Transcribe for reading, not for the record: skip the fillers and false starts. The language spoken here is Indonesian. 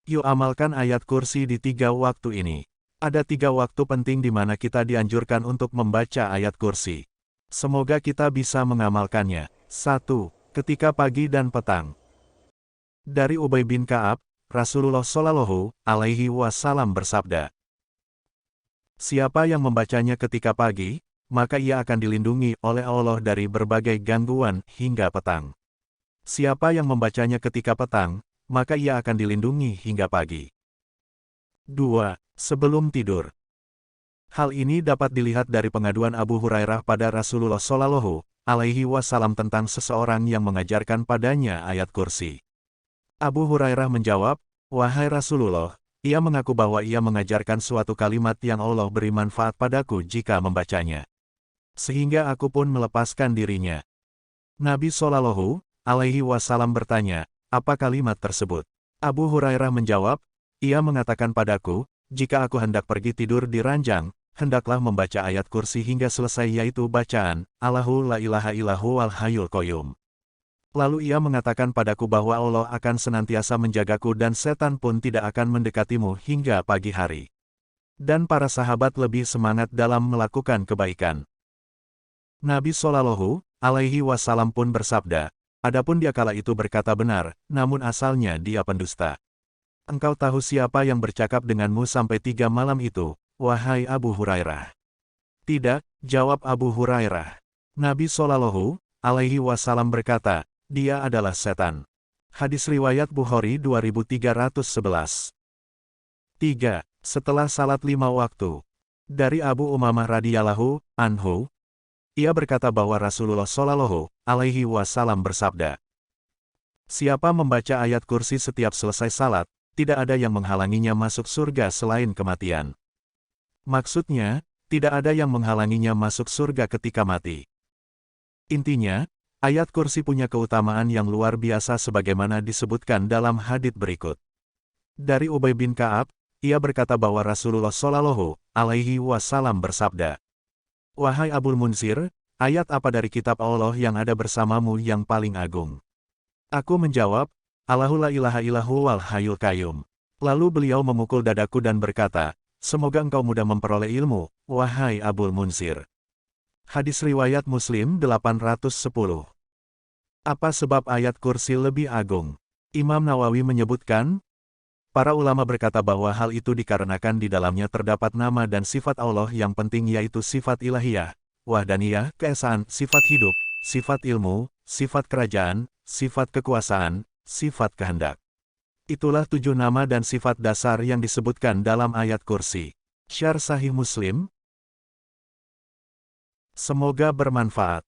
Yuk amalkan ayat kursi di 3 waktu ini. Ada 3 waktu penting di mana kita dianjurkan untuk membaca ayat kursi. Semoga kita bisa mengamalkannya. 1. Ketika pagi dan petang. Dari Ubay bin Ka'ab, Rasulullah Shallallahu Alaihi Wasallam bersabda, siapa yang membacanya ketika pagi, maka ia akan dilindungi oleh Allah dari berbagai gangguan hingga petang. Siapa yang membacanya ketika petang, maka ia akan dilindungi hingga pagi. 2. Sebelum tidur. Hal ini dapat dilihat dari pengaduan Abu Hurairah pada Rasulullah Shallallahu Alaihi Wasallam tentang seseorang yang mengajarkan padanya ayat kursi. Abu Hurairah menjawab, wahai Rasulullah, ia mengaku bahwa ia mengajarkan suatu kalimat yang Allah beri manfaat padaku jika membacanya. Sehingga aku pun melepaskan dirinya. Nabi Shallallahu Alaihi Wasallam bertanya, apa kalimat tersebut? Abu Hurairah menjawab, ia mengatakan padaku, jika aku hendak pergi tidur di ranjang, hendaklah membaca ayat kursi hingga selesai yaitu bacaan, Allahu la ilaha illahu wal hayyul qayyum. Lalu ia mengatakan padaku bahwa Allah akan senantiasa menjagaku dan setan pun tidak akan mendekatimu hingga pagi hari. Dan para sahabat lebih semangat dalam melakukan kebaikan. Nabi Shallallahu Alaihi Wasallam pun bersabda, adapun dia kala itu berkata benar, namun asalnya dia pendusta. Engkau tahu siapa yang bercakap denganmu sampai 3 malam itu, wahai Abu Hurairah? Tidak, jawab Abu Hurairah. Nabi Shallallahu Alaihi Wasallam berkata, dia adalah setan. Hadis riwayat Bukhari 2311. 3. Setelah salat 5 waktu. Dari Abu Umamah radhiyallahu anhu, ia berkata bahwa Rasulullah Shallallahu Alaihi Wasallam bersabda, siapa membaca ayat kursi setiap selesai salat, tidak ada yang menghalanginya masuk surga selain kematian. Maksudnya, tidak ada yang menghalanginya masuk surga ketika mati. Intinya, ayat kursi punya keutamaan yang luar biasa sebagaimana disebutkan dalam hadits berikut. Dari Ubay bin Ka'ab, ia berkata bahwa Rasulullah Shallallahu Alaihi Wasallam bersabda, wahai Abul Munsir, ayat apa dari kitab Allah yang ada bersamamu yang paling agung? Aku menjawab, Allahu la ilaha illahu wal hayyul qayyum. Lalu beliau memukul dadaku dan berkata, semoga engkau mudah memperoleh ilmu, wahai Abul Munsir. Hadis riwayat Muslim 810. Apa sebab ayat kursi lebih agung? Imam Nawawi menyebutkan, para ulama berkata bahwa hal itu dikarenakan di dalamnya terdapat nama dan sifat Allah yang penting yaitu sifat ilahiyah, wahdaniyah, keesaan, sifat hidup, sifat ilmu, sifat kerajaan, sifat kekuasaan, sifat kehendak. Itulah 7 nama dan sifat dasar yang disebutkan dalam ayat kursi. Syarh Sahih Muslim. Semoga bermanfaat.